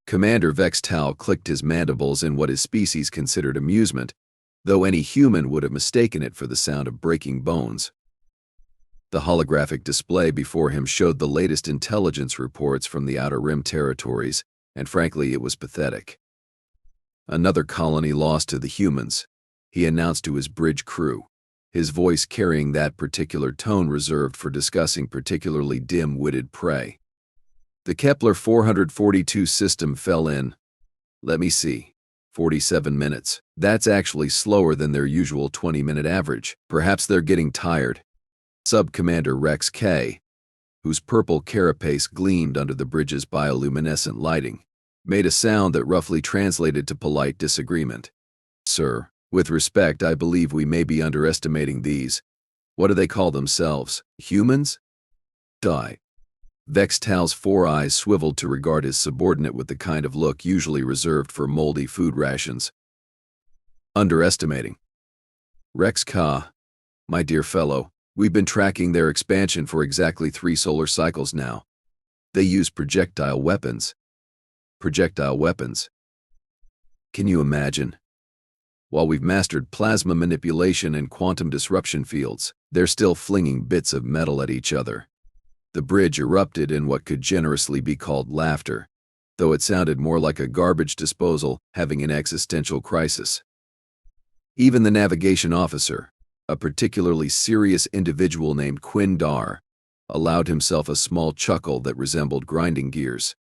Commander Vex'tal clicked his mandibles in what his species considered amusement, though any human would have mistaken it for the sound of breaking bones. The holographic display before him showed the latest intelligence reports from the Outer Rim territories, and frankly, it was pathetic. Another colony lost to the humans, he announced to his bridge crew, his voice carrying that particular tone reserved for discussing particularly dim-witted prey. The Kepler 442 system fell in, let me see, 47 minutes. That's actually slower than their usual 20-minute average. Perhaps they're getting tired. Sub-Commander Rex K, whose purple carapace gleamed under the bridge's bioluminescent lighting, made a sound that roughly translated to polite disagreement. Sir, with respect, I believe we may be underestimating these. What do they call themselves? Humans? Die. Vex'tal's 4 eyes swiveled to regard his subordinate with the kind of look usually reserved for moldy food rations. Underestimating. Rex Ka, my dear fellow, we've been tracking their expansion for exactly 3 solar cycles now. They use projectile weapons. Projectile weapons. Can you imagine? While we've mastered plasma manipulation and quantum disruption fields, they're still flinging bits of metal at each other. The bridge erupted in what could generously be called laughter, though it sounded more like a garbage disposal having an existential crisis. Even the navigation officer, a particularly serious individual named Quinn Dar, allowed himself a small chuckle that resembled grinding gears.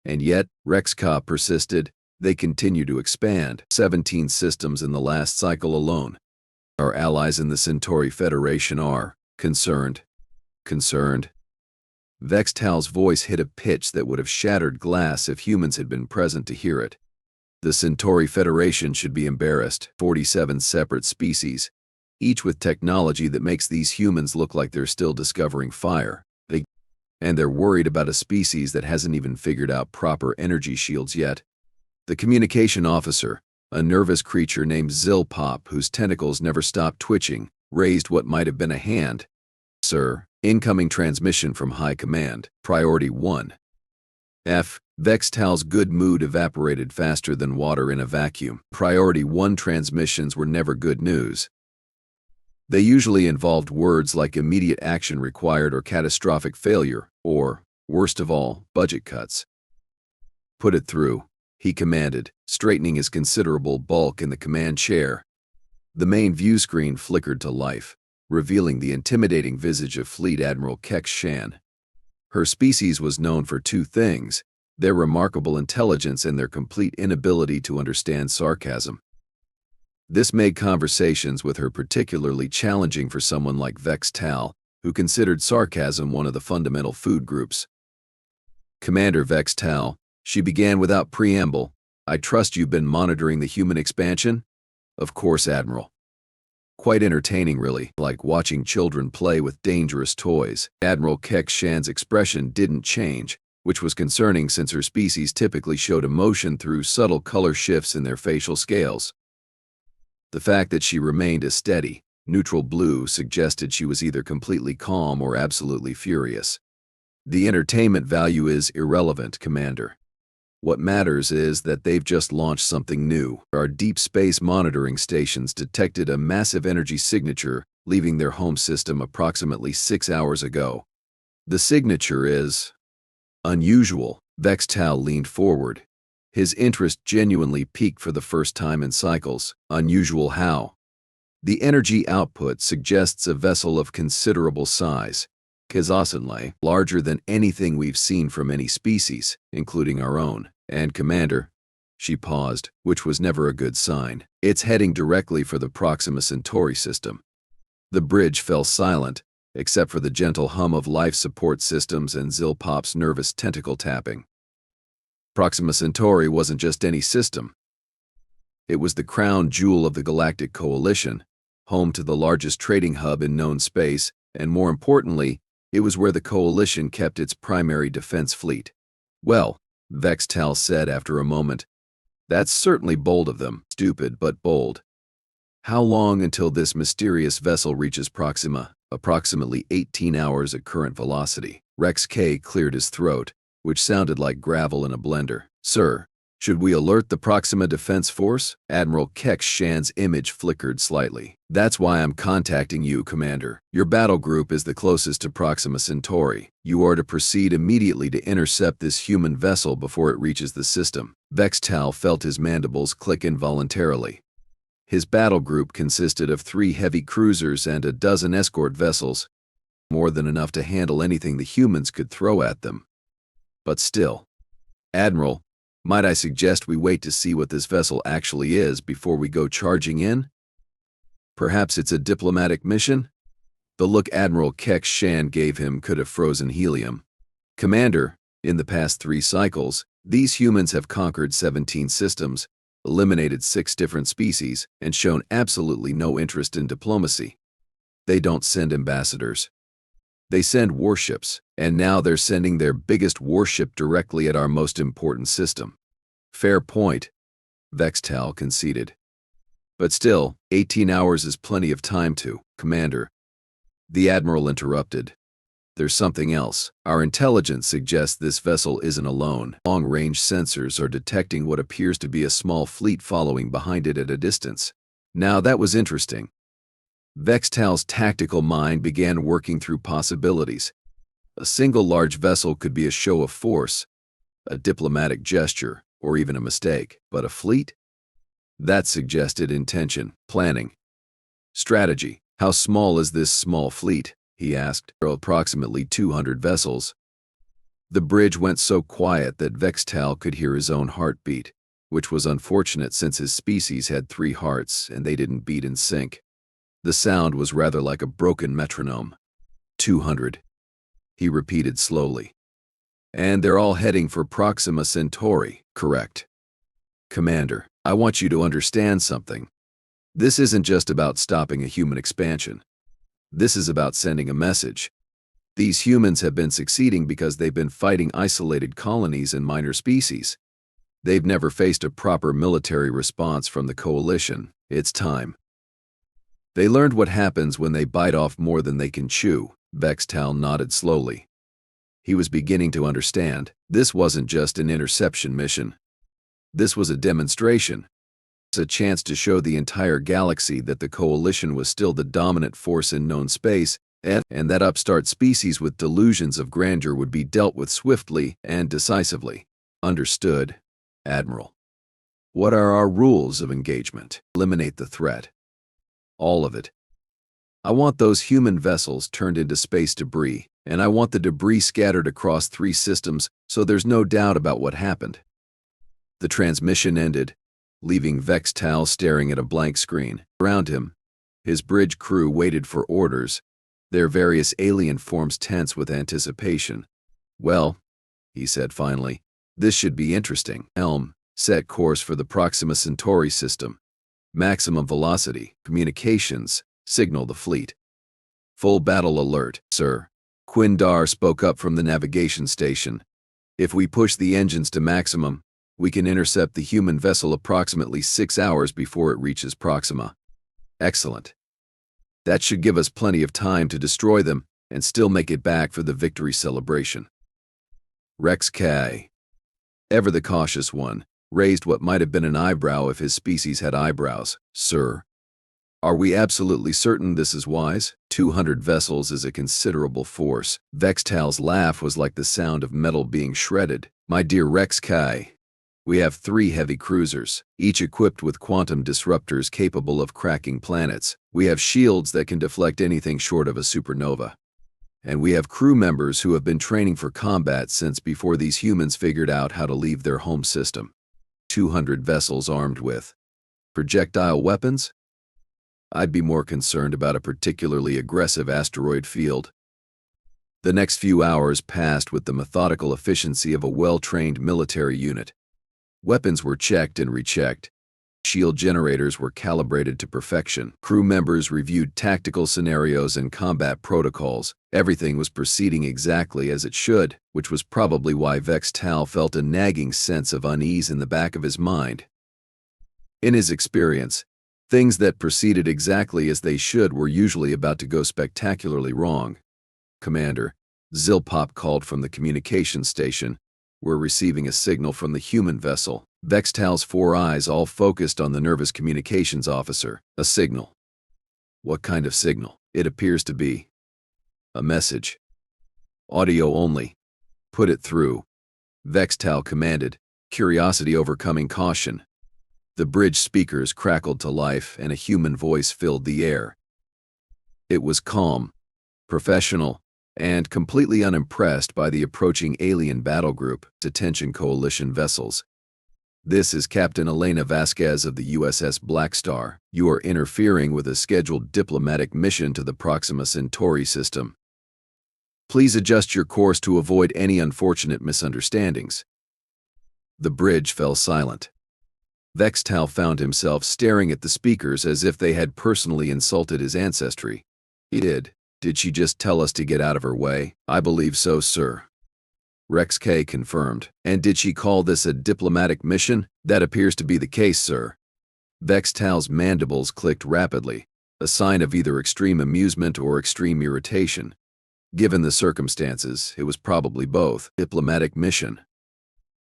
And yet, Rex Ka persisted, they continue to expand, 17 systems in the last cycle alone. Our allies in the Centauri Federation are concerned. Vex'tal's voice hit a pitch that would have shattered glass if humans had been present to hear it. The Centauri Federation should be embarrassed. 47 separate species, each with technology that makes these humans look like they're still discovering fire. And they're worried about a species that hasn't even figured out proper energy shields yet. The communication officer, a nervous creature named Zilpop whose tentacles never stopped twitching, raised what might have been a hand. Sir, incoming transmission from High Command, Priority 1. Vex'tal's good mood evaporated faster than water in a vacuum. Priority 1 transmissions were never good news. They usually involved words like immediate action required or catastrophic failure, or, worst of all, budget cuts. Put it through, he commanded, straightening his considerable bulk in the command chair. The main view screen flickered to life, revealing the intimidating visage of Fleet Admiral Kex Shan. Her species was known for 2 things, their remarkable intelligence and their complete inability to understand sarcasm. This made conversations with her particularly challenging for someone like Vex'tal, who considered sarcasm one of the fundamental food groups. Commander Vex'tal, she began without preamble, I trust you've been monitoring the human expansion? Of course, Admiral. Quite entertaining, really, like watching children play with dangerous toys. Admiral Kex Shan's expression didn't change, which was concerning since her species typically showed emotion through subtle color shifts in their facial scales. The fact that she remained a steady, neutral blue suggested she was either completely calm or absolutely furious. The entertainment value is irrelevant, Commander. What matters is that they've just launched something new. Our deep space monitoring stations detected a massive energy signature leaving their home system approximately 6 hours ago. The signature is unusual. Vex'tal leaned forward. His interest genuinely peaked for the first time in cycles. Unusual how? The energy output suggests a vessel of considerable size, Kazasanle, larger than anything we've seen from any species, including our own. And Commander, she paused, which was never a good sign. It's heading directly for the Proxima Centauri system. The bridge fell silent, except for the gentle hum of life support systems and Zilpop's nervous tentacle tapping. Proxima Centauri wasn't just any system. It was the crown jewel of the Galactic Coalition, home to the largest trading hub in known space, and more importantly, it was where the Coalition kept its primary defense fleet. Well, Vex'tal said after a moment, that's certainly bold of them, stupid but bold. How long until this mysterious vessel reaches Proxima? Approximately 18 hours at current velocity. Rex K cleared his throat, which sounded like gravel in a blender. Sir, should we alert the Proxima Defense Force? Admiral Vex'tal's image flickered slightly. That's why I'm contacting you, Commander. Your battle group is the closest to Proxima Centauri. You are to proceed immediately to intercept this human vessel before it reaches the system. Vex'tal felt his mandibles click involuntarily. His battle group consisted of 3 heavy cruisers and a dozen escort vessels, more than enough to handle anything the humans could throw at them. But still, Admiral, might I suggest we wait to see what this vessel actually is before we go charging in? Perhaps it's a diplomatic mission? The look Admiral Vex'tal gave him could have frozen helium. Commander, in the past 3 cycles, these humans have conquered 17 systems, eliminated 6 different species, and shown absolutely no interest in diplomacy. They don't send ambassadors. They send warships, and now they're sending their biggest warship directly at our most important system. Fair point, Vex'tal conceded. But still, 18 hours is plenty of time to, Commander. The Admiral interrupted. There's something else. Our intelligence suggests this vessel isn't alone. Long-range sensors are detecting what appears to be a small fleet following behind it at a distance. Now that was interesting. Vex'tal's tactical mind began working through possibilities. A single large vessel could be a show of force, a diplomatic gesture, or even a mistake. But a fleet? That suggested intention, planning, strategy. How small is this small fleet? He asked. Approximately 200 vessels. The bridge went so quiet that Vex'tal could hear his own heartbeat, which was unfortunate since his species had 3 hearts and they didn't beat in sync. The sound was rather like a broken metronome. 200. He repeated slowly. And they're all heading for Proxima Centauri, correct? Commander, I want you to understand something. This isn't just about stopping a human expansion. This is about sending a message. These humans have been succeeding because they've been fighting isolated colonies and minor species. They've never faced a proper military response from the coalition. It's time. They learned what happens when they bite off more than they can chew. Vex'tal nodded slowly. He was beginning to understand. This wasn't just an interception mission. This was a demonstration. A chance to show the entire galaxy that the coalition was still the dominant force in known space, and that upstart species with delusions of grandeur would be dealt with swiftly and decisively. Understood, Admiral. What are our rules of engagement? Eliminate the threat. All of it. I want those human vessels turned into space debris, and I want the debris scattered across 3 systems so there's no doubt about what happened. The transmission ended, leaving Vex'tal staring at a blank screen. Around him, his bridge crew waited for orders, their various alien forms tense with anticipation. Well, he said finally, this should be interesting. Helm, set course for the Proxima Centauri system. Maximum velocity, communications, signal the fleet. Full battle alert, sir. Quindar spoke up from the navigation station. If we push the engines to maximum, we can intercept the human vessel approximately 6 hours before it reaches Proxima. Excellent. That should give us plenty of time to destroy them and still make it back for the victory celebration. Vex'tal, ever the cautious one, raised what might have been an eyebrow if his species had eyebrows. Sir, are we absolutely certain this is wise? 200 vessels is a considerable force. Vex'tal's laugh was like the sound of metal being shredded. My dear Vex'tal, we have 3 heavy cruisers, each equipped with quantum disruptors capable of cracking planets. We have shields that can deflect anything short of a supernova. And we have crew members who have been training for combat since before these humans figured out how to leave their home system. 200 vessels armed with projectile weapons? I'd be more concerned about a particularly aggressive asteroid field. The next few hours passed with the methodical efficiency of a well-trained military unit. Weapons were checked and rechecked. Shield generators were calibrated to perfection. Crew members reviewed tactical scenarios and combat protocols. Everything was proceeding exactly as it should, which was probably why Vex'tal felt a nagging sense of unease in the back of his mind. In his experience, things that proceeded exactly as they should were usually about to go spectacularly wrong. Commander, Zilpop called from the communications station. We're receiving a signal from the human vessel. Vex'tal's 4 eyes all focused on the nervous communications officer. A signal. What kind of signal? It appears to be a message. Audio only. Put it through. Vex'tal commanded, curiosity overcoming caution. The bridge speakers crackled to life and a human voice filled the air. It was calm, professional, and completely unimpressed by the approaching alien battle group, Detention Coalition vessels. This is Captain Elena Vasquez of the USS Blackstar. You are interfering with a scheduled diplomatic mission to the Proxima Centauri system. Please adjust your course to avoid any unfortunate misunderstandings. The bridge fell silent. Vex'tal found himself staring at the speakers as if they had personally insulted his ancestry. He did. Did she just tell us to get out of her way? I believe so, sir. Rex K confirmed. And did she call this a diplomatic mission? That appears to be the case, sir. Vex'tal's mandibles clicked rapidly, a sign of either extreme amusement or extreme irritation. Given the circumstances, it was probably both. Diplomatic mission.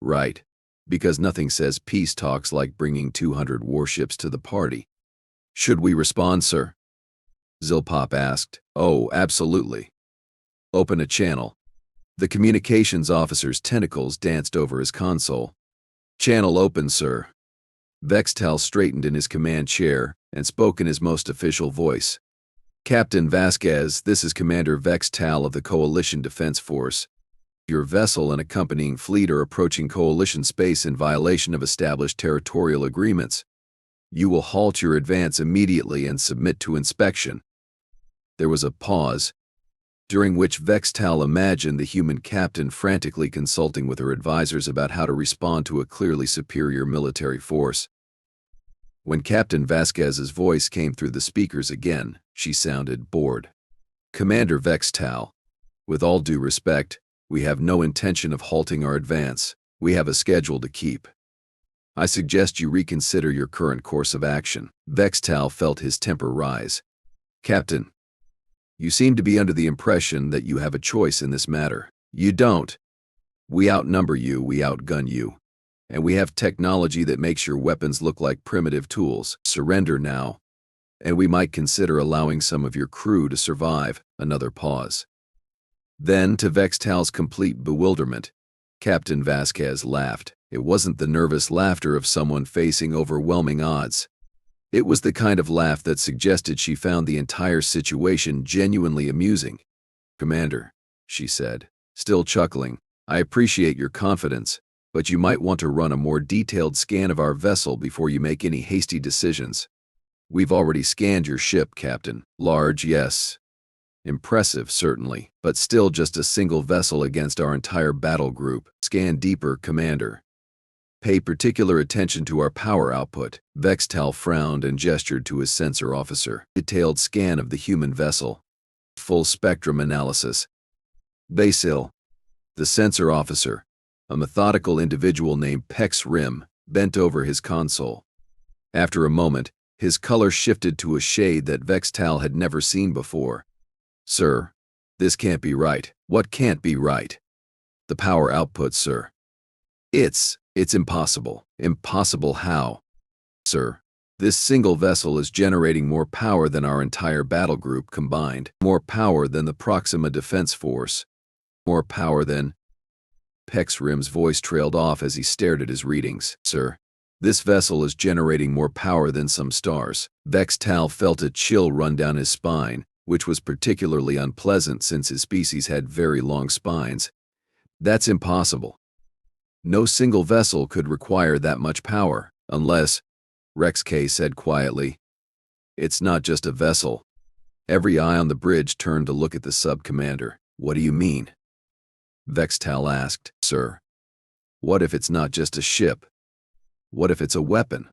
Right. Because nothing says peace talks like bringing 200 warships to the party. Should we respond, sir? Zilpop asked. Oh, absolutely. Open a channel. The communications officer's tentacles danced over his console. Channel open, sir. Vex'tal straightened in his command chair and spoke in his most official voice. Captain Vasquez, this is Commander Vex'tal of the Coalition Defense Force. Your vessel and accompanying fleet are approaching Coalition space in violation of established territorial agreements. You will halt your advance immediately and submit to inspection. There was a pause, during which Vex'tal imagined the human captain frantically consulting with her advisors about how to respond to a clearly superior military force. When Captain Vasquez's voice came through the speakers again, she sounded bored. Commander Vex'tal, with all due respect, we have no intention of halting our advance. We have a schedule to keep. I suggest you reconsider your current course of action. Vex'tal felt his temper rise. Captain, you seem to be under the impression that you have a choice in this matter. You don't. We outnumber you, we outgun you. And we have technology that makes your weapons look like primitive tools. Surrender now, and we might consider allowing some of your crew to survive. Another pause. Then, to Vex'tal's complete bewilderment, Captain Vasquez laughed. It wasn't the nervous laughter of someone facing overwhelming odds. It was the kind of laugh that suggested she found the entire situation genuinely amusing. Commander, she said, still chuckling, I appreciate your confidence, but you might want to run a more detailed scan of our vessel before you make any hasty decisions. We've already scanned your ship, Captain. Large, yes. Impressive, certainly, but still just a single vessel against our entire battle group. Scan deeper, Commander. Pay particular attention to our power output. Vex'tal frowned and gestured to his sensor officer. Detailed scan of the human vessel. Full spectrum analysis. Basil, the sensor officer, a methodical individual named Pex Rim, bent over his console. After a moment, his color shifted to a shade that Vex'tal had never seen before. Sir, this can't be right. What can't be right? The power output, sir. It's impossible. Impossible how? Sir, this single vessel is generating more power than our entire battle group combined. More power than the Proxima Defense Force. More power than... Pex Rim's voice trailed off as he stared at his readings. Sir, this vessel is generating more power than some stars. Vex'tal felt a chill run down his spine, which was particularly unpleasant since his species had very long spines. That's impossible. No single vessel could require that much power, unless, Rex K said quietly, it's not just a vessel. Every eye on the bridge turned to look at the sub-commander. What do you mean? Vex'tal asked. Sir, what if it's not just a ship? What if it's a weapon?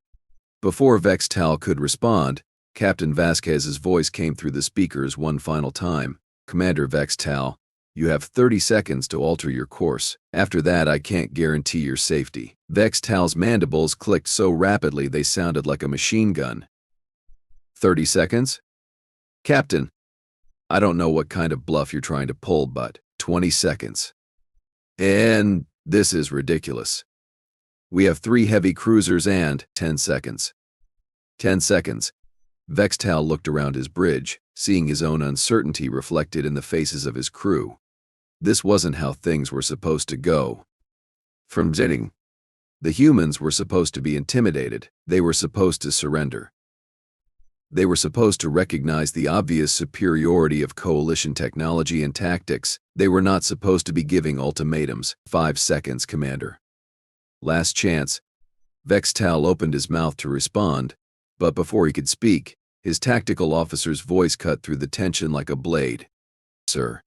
Before Vex'tal could respond, Captain Vasquez's voice came through the speakers one final time. Commander Vex'tal, you have 30 seconds to alter your course. After that, I can't guarantee your safety. Vex'tal's mandibles clicked so rapidly they sounded like a machine gun. 30 seconds? Captain, I don't know what kind of bluff you're trying to pull, but 20 seconds. And This is ridiculous. We have 3 heavy cruisers and 10 seconds. 10 seconds. Vex'tal looked around his bridge, seeing his own uncertainty reflected in the faces of his crew. This wasn't how things were supposed to go. From beginning, the humans were supposed to be intimidated. They were supposed to surrender. They were supposed to recognize the obvious superiority of coalition technology and tactics. They were not supposed to be giving ultimatums. 5 seconds, Commander. Last chance. Vex'tal opened his mouth to respond, but before he could speak, his tactical officer's voice cut through the tension like a blade. Sir.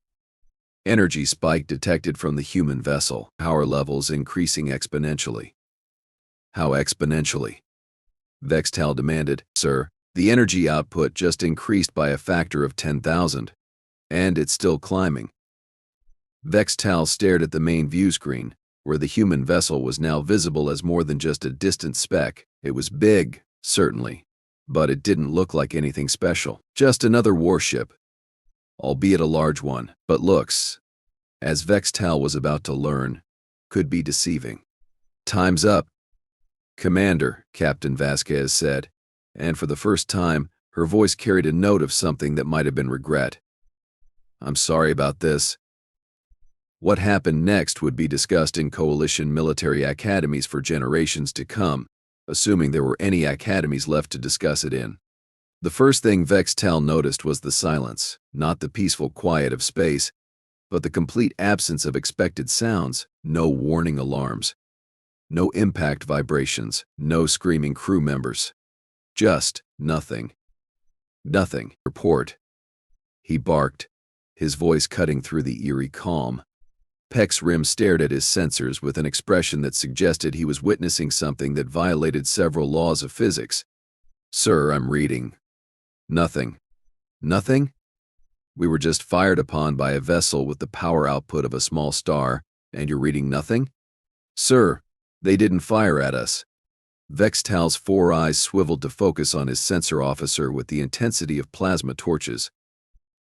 Energy spike detected from the human vessel. Power levels increasing exponentially. How exponentially? Vex'tal demanded. Sir, the energy output just increased by a factor of 10,000. And it's still climbing. Vex'tal stared at the main view screen, where the human vessel was now visible as more than just a distant speck. It was big, certainly, but it didn't look like anything special. Just another warship, albeit a large one, but looks, as Vex'tal was about to learn, could be deceiving. Time's up, Commander, Captain Vasquez said, and for the first time, her voice carried a note of something that might have been regret. I'm sorry about this. What happened next would be discussed in coalition military academies for generations to come, assuming there were any academies left to discuss it in. The first thing Vex'tal noticed was the silence, not the peaceful quiet of space, but the complete absence of expected sounds. No warning alarms, no impact vibrations, no screaming crew members. Just nothing. Nothing. Report. He barked, his voice cutting through the eerie calm. Peck's Rim stared at his sensors with an expression that suggested he was witnessing something that violated several laws of physics. Sir, I'm reading. Nothing. Nothing? We were just fired upon by a vessel with the power output of a small star, and you're reading nothing? Sir, they didn't fire at us. Vex'tal's 4 eyes swiveled to focus on his sensor officer with the intensity of plasma torches.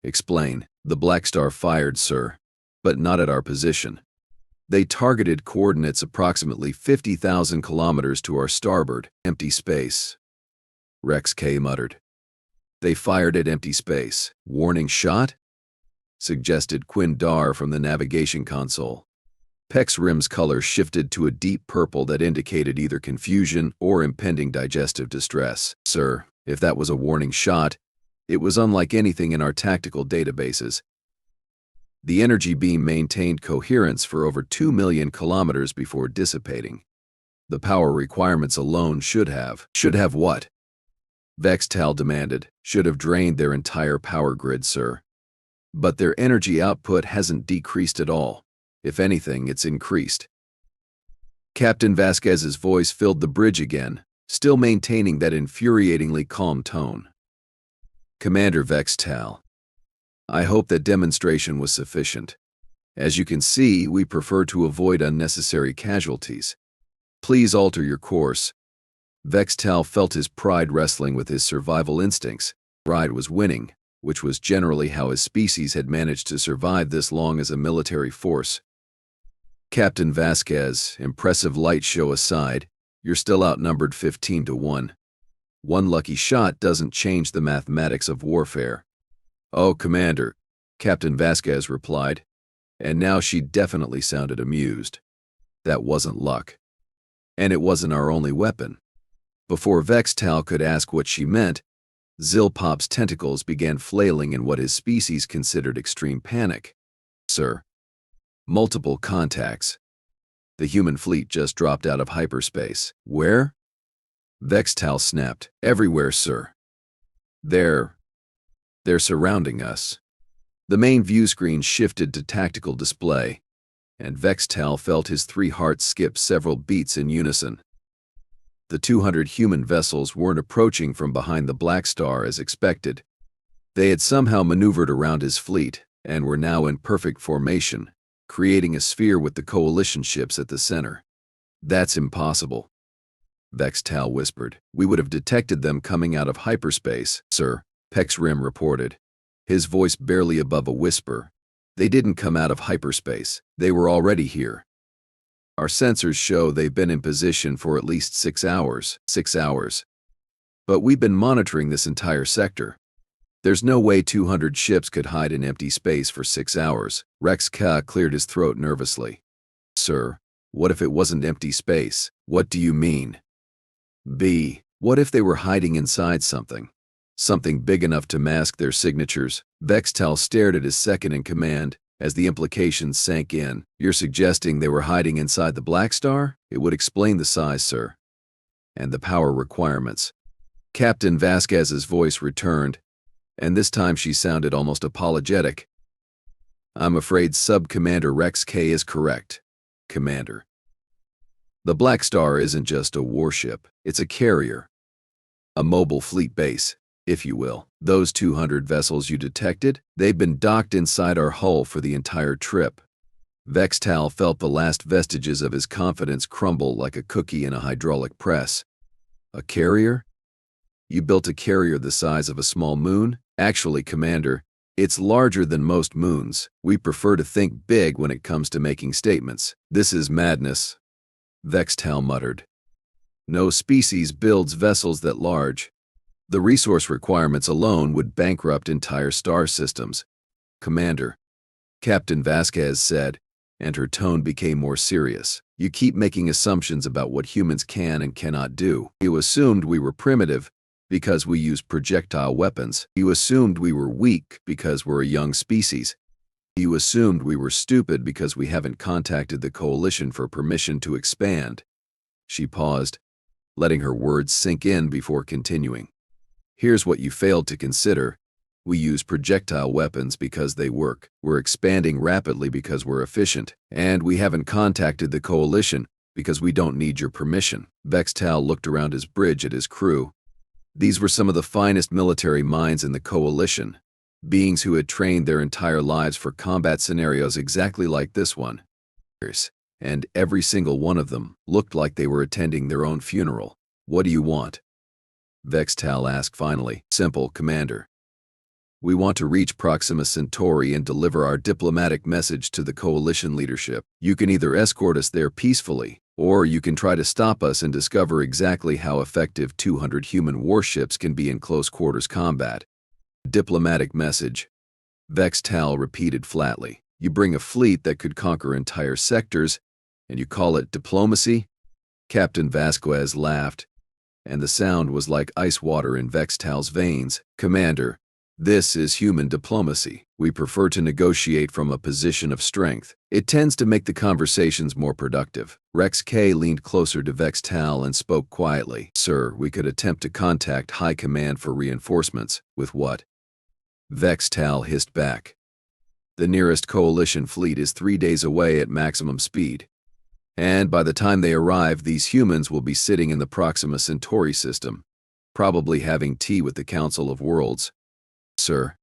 Explain. The Blackstar fired, sir, but not at our position. They targeted coordinates approximately 50,000 kilometers to our starboard, empty space. Rex K muttered. They fired at empty space. Warning shot? Suggested Quindar from the navigation console. Peck's Rim's color shifted to a deep purple that indicated either confusion or impending digestive distress. Sir, if that was a warning shot, it was unlike anything in our tactical databases. The energy beam maintained coherence for over 2 million kilometers before dissipating. The power requirements alone should have. Should have what? Vex'tal demanded. Should have drained their entire power grid, sir. But their energy output hasn't decreased at all. If anything, it's increased. Captain Vasquez's voice filled the bridge again, still maintaining that infuriatingly calm tone. Commander Vex'tal, I hope that demonstration was sufficient. As you can see, we prefer to avoid unnecessary casualties. Please alter your course. Vex'tal felt his pride wrestling with his survival instincts. Pride was winning, which was generally how his species had managed to survive this long as a military force. Captain Vasquez, impressive light show aside, you're still outnumbered 15-1. One lucky shot doesn't change the mathematics of warfare. Oh, Commander, Captain Vasquez replied, and now she definitely sounded amused. That wasn't luck. And it wasn't our only weapon. Before Vex'tal could ask what she meant, Zilpop's tentacles began flailing in what his species considered extreme panic. Sir. Multiple contacts. The human fleet just dropped out of hyperspace. Where? Vex'tal snapped. Everywhere, sir. They're surrounding us. The main view screen shifted to tactical display, and Vex'tal felt his 3 hearts skip several beats in unison. The 200 human vessels weren't approaching from behind the Blackstar as expected. They had somehow maneuvered around his fleet and were now in perfect formation, creating a sphere with the coalition ships at the center. That's impossible, Vex'tal whispered. We would have detected them coming out of hyperspace, sir, Peck's Rim reported, his voice barely above a whisper. They didn't come out of hyperspace. They were already here. Our sensors show they've been in position for at least 6 hours. 6 hours. But we've been monitoring this entire sector. There's no way 200 ships could hide in empty space for 6 hours. Vex'tal cleared his throat nervously. Sir, what if it wasn't empty space? What do you mean? B. What if they were hiding inside something? Something big enough to mask their signatures? Vex'tal stared at his second-in-command as the implications sank in. You're suggesting they were hiding inside the Blackstar? It would explain the size, sir. And the power requirements. Captain Vasquez's voice returned, and this time she sounded almost apologetic. I'm afraid Sub-Commander Vex'tal is correct, Commander. The Blackstar isn't just a warship, it's a carrier. A mobile fleet base, if you will. Those 200 vessels you detected, they've been docked inside our hull for the entire trip. Vex'tal felt the last vestiges of his confidence crumble like a cookie in a hydraulic press. A carrier? You built a carrier the size of a small moon? Actually, Commander, it's larger than most moons. We prefer to think big when it comes to making statements. This is madness, Vex'tal muttered. No species builds vessels that large. The resource requirements alone would bankrupt entire star systems. Commander, Captain Vasquez said, and her tone became more serious. You keep making assumptions about what humans can and cannot do. You assumed we were primitive because we use projectile weapons. You assumed we were weak because we're a young species. You assumed we were stupid because we haven't contacted the Coalition for permission to expand. She paused, letting her words sink in before continuing. Here's what you failed to consider. We use projectile weapons because they work. We're expanding rapidly because we're efficient. And we haven't contacted the Coalition because we don't need your permission. Vex'tal looked around his bridge at his crew. These were some of the finest military minds in the Coalition. Beings who had trained their entire lives for combat scenarios exactly like this one. And every single one of them looked like they were attending their own funeral. What do you want? Vex'tal asked finally. Simple, Commander. We want to reach Proxima Centauri and deliver our diplomatic message to the Coalition leadership. You can either escort us there peacefully, or you can try to stop us and discover exactly how effective 200 human warships can be in close-quarters combat. Diplomatic message, Vex'tal repeated flatly. You bring a fleet that could conquer entire sectors, and you call it diplomacy? Captain Vasquez laughed, and the sound was like ice water in Vex'tal's veins. Commander, this is human diplomacy. We prefer to negotiate from a position of strength. It tends to make the conversations more productive. Vex'tal leaned closer to Vex'tal and spoke quietly. Sir, we could attempt to contact High Command for reinforcements. With what? Vex'tal hissed back. The nearest Coalition fleet is 3 days away at maximum speed. And by the time they arrive, these humans will be sitting in the Proxima Centauri system, probably having tea with the Council of Worlds. Sir,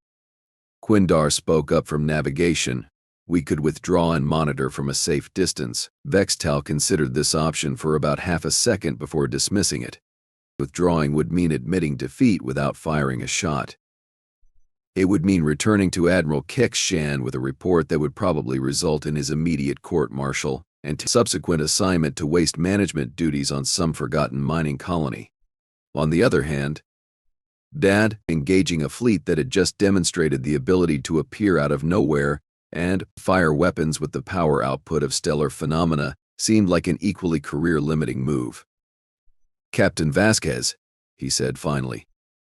Quindar spoke up from navigation. We could withdraw and monitor from a safe distance. Vex'tal considered this option for about half a second before dismissing it. Withdrawing would mean admitting defeat without firing a shot. It would mean returning to Admiral Vex'tal with a report that would probably result in his immediate court-martial and subsequent assignment to waste management duties on some forgotten mining colony. On the other hand, Dad, engaging a fleet that had just demonstrated the ability to appear out of nowhere and fire weapons with the power output of stellar phenomena, seemed like an equally career-limiting move. Captain Vasquez, he said finally,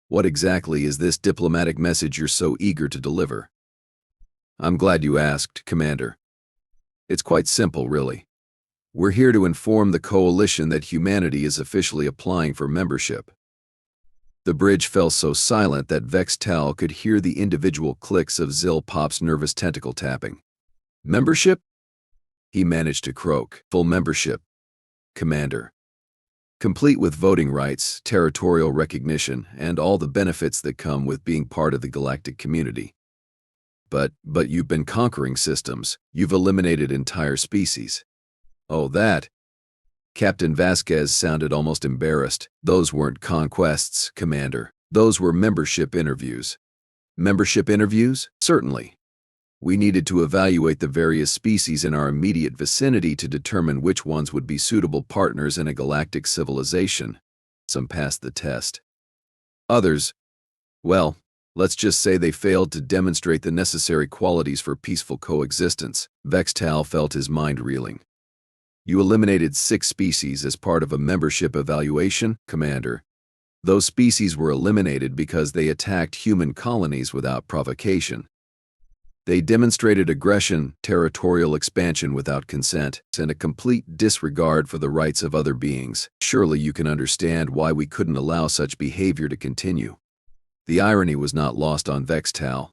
what exactly is this diplomatic message you're so eager to deliver? I'm glad you asked, Commander. It's quite simple, really. We're here to inform the Coalition that humanity is officially applying for membership. The bridge fell so silent that Vex'tal could hear the individual clicks of Zilpop's nervous tentacle tapping. Membership? He managed to croak. Full membership, Commander. Complete with voting rights, territorial recognition, and all the benefits that come with being part of the galactic community. But you've been conquering systems. You've eliminated entire species. Oh, that. Captain Vasquez sounded almost embarrassed. Those weren't conquests, Commander. Those were membership interviews. Membership interviews? Certainly. We needed to evaluate the various species in our immediate vicinity to determine which ones would be suitable partners in a galactic civilization. Some passed the test. Others, well, let's just say they failed to demonstrate the necessary qualities for peaceful coexistence. Vex'tal felt his mind reeling. You eliminated 6 species as part of a membership evaluation, Commander. Those species were eliminated because they attacked human colonies without provocation. They demonstrated aggression, territorial expansion without consent, and a complete disregard for the rights of other beings. Surely you can understand why we couldn't allow such behavior to continue. The irony was not lost on Vex'tal.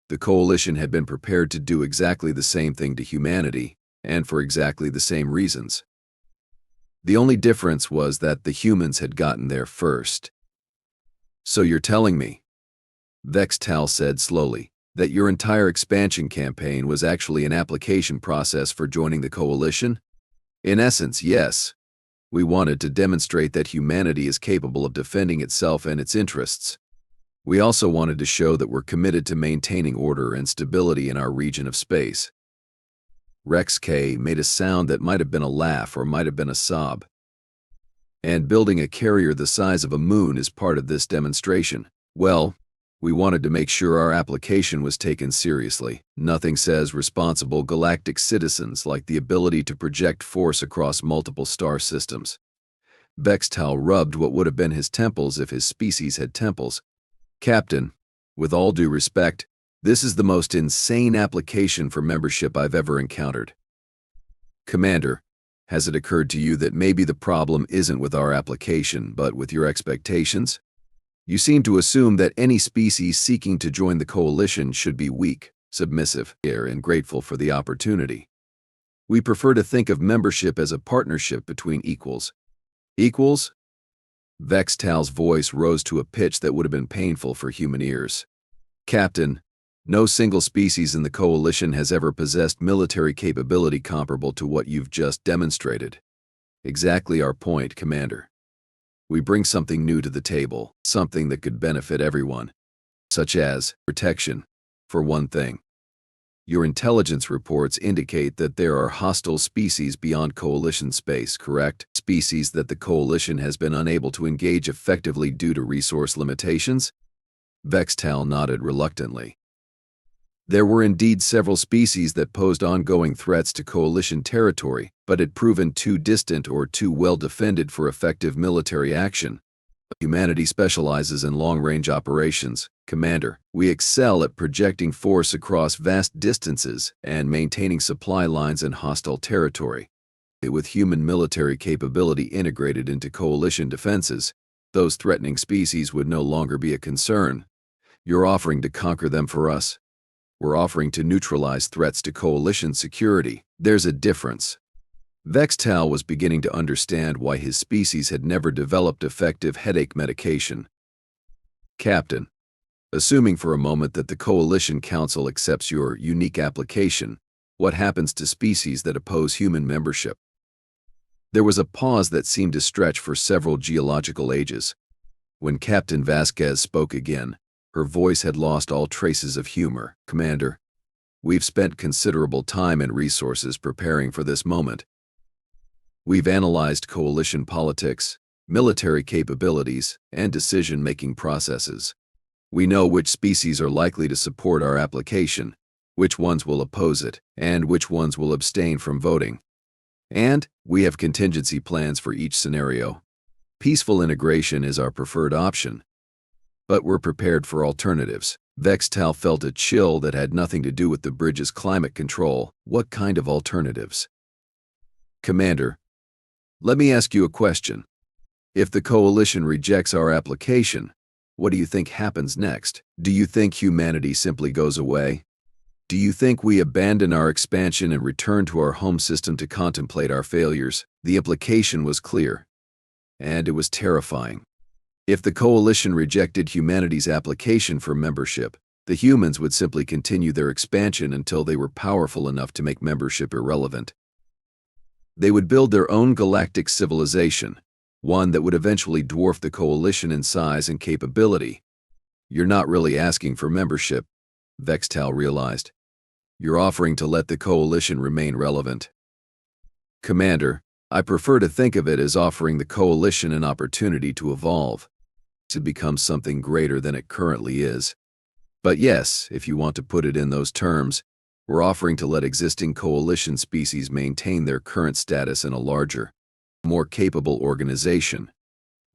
The Coalition had been prepared to do exactly the same thing to humanity, and for exactly the same reasons. The only difference was that the humans had gotten there first. So you're telling me, Vex'tal said slowly, that your entire expansion campaign was actually an application process for joining the Coalition? In essence, yes. We wanted to demonstrate that humanity is capable of defending itself and its interests. We also wanted to show that we're committed to maintaining order and stability in our region of space. Rex K made a sound that might have been a laugh or might have been a sob. And building a carrier the size of a moon is part of this demonstration. Well, we wanted to make sure our application was taken seriously. Nothing says responsible galactic citizens like the ability to project force across multiple star systems. Vex'tal rubbed what would have been his temples if his species had temples. Captain, with all due respect, this is the most insane application for membership I've ever encountered. Commander, has it occurred to you that maybe the problem isn't with our application, but with your expectations? You seem to assume that any species seeking to join the Coalition should be weak, submissive, and grateful for the opportunity. We prefer to think of membership as a partnership between equals. Equals? Vex'tal's voice rose to a pitch that would have been painful for human ears. Captain, no single species in the Coalition has ever possessed military capability comparable to what you've just demonstrated. Exactly our point, Commander. We bring something new to the table, something that could benefit everyone, such as protection, for one thing. Your intelligence reports indicate that there are hostile species beyond Coalition space, correct? Species that the Coalition has been unable to engage effectively due to resource limitations? Vex'tal nodded reluctantly. There were indeed several species that posed ongoing threats to Coalition territory, but had proven too distant or too well defended for effective military action. Humanity specializes in long-range operations. Commander, we excel at projecting force across vast distances and maintaining supply lines in hostile territory. With human military capability integrated into Coalition defenses, those threatening species would no longer be a concern. You're offering to conquer them for us. We're offering to neutralize threats to Coalition security. There's a difference. Vex'tal was beginning to understand why his species had never developed effective headache medication. Captain, assuming for a moment that the Coalition Council accepts your unique application, what happens to species that oppose human membership? There was a pause that seemed to stretch for several geological ages. When Captain Vasquez spoke again, her voice had lost all traces of humor. Commander, we've spent considerable time and resources preparing for this moment. We've analyzed Coalition politics, military capabilities, and decision-making processes. We know which species are likely to support our application, which ones will oppose it, and which ones will abstain from voting. And we have contingency plans for each scenario. Peaceful integration is our preferred option, but we're prepared for alternatives. Vex'tal felt a chill that had nothing to do with the bridge's climate control. What kind of alternatives? Commander, let me ask you a question. If the Coalition rejects our application, what do you think happens next? Do you think humanity simply goes away? Do you think we abandon our expansion and return to our home system to contemplate our failures? The implication was clear, and it was terrifying. If the Coalition rejected humanity's application for membership, the humans would simply continue their expansion until they were powerful enough to make membership irrelevant. They would build their own galactic civilization, one that would eventually dwarf the Coalition in size and capability. You're not really asking for membership, Vex'tal realized. You're offering to let the coalition remain relevant. Commander, I prefer to think of it as offering the coalition an opportunity to evolve, to become something greater than it currently is. But yes, if you want to put it in those terms, we're offering to let existing coalition species maintain their current status in a larger, more capable organization.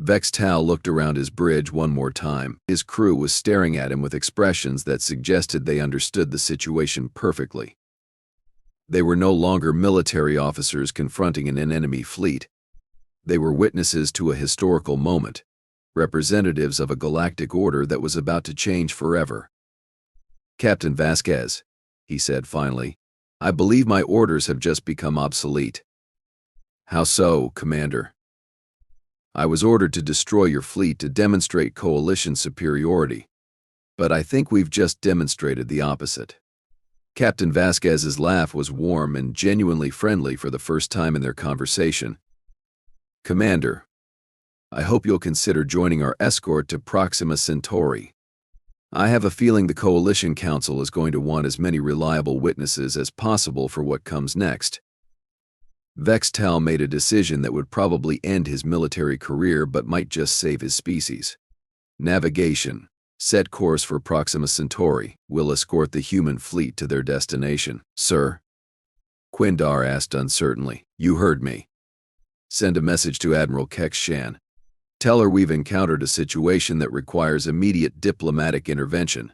Vex'tal looked around his bridge one more time. His crew was staring at him with expressions that suggested they understood the situation perfectly. They were no longer military officers confronting an enemy fleet. They were witnesses to a historical moment, representatives of a galactic order that was about to change forever. Captain Vasquez, he said finally, I believe my orders have just become obsolete. How so, Commander? I was ordered to destroy your fleet to demonstrate coalition superiority, but I think we've just demonstrated the opposite. Captain Vasquez's laugh was warm and genuinely friendly for the first time in their conversation. Commander, I hope you'll consider joining our escort to Proxima Centauri. I have a feeling the Coalition Council is going to want as many reliable witnesses as possible for what comes next. Vex'tal made a decision that would probably end his military career but might just save his species. Navigation. Set course for Proxima Centauri. We'll escort the human fleet to their destination. Sir? Quindar asked uncertainly. You heard me. Send a message to Admiral Kekshan. Tell her we've encountered a situation that requires immediate diplomatic intervention.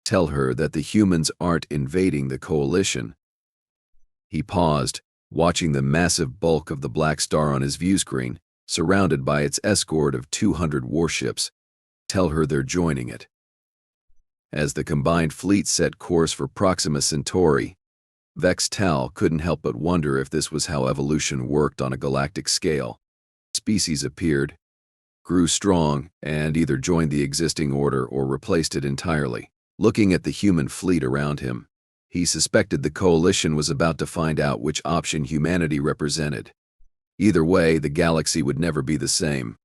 Tell her that the humans aren't invading the coalition. He paused, watching the massive bulk of the Blackstar on his viewscreen, surrounded by its escort of 200 warships. Tell her they're joining it. As the combined fleet set course for Proxima Centauri, Vex'tal couldn't help but wonder if this was how evolution worked on a galactic scale. Species appeared, grew strong, and either joined the existing order or replaced it entirely. Looking at the human fleet around him, he suspected the coalition was about to find out which option humanity represented. Either way, the galaxy would never be the same.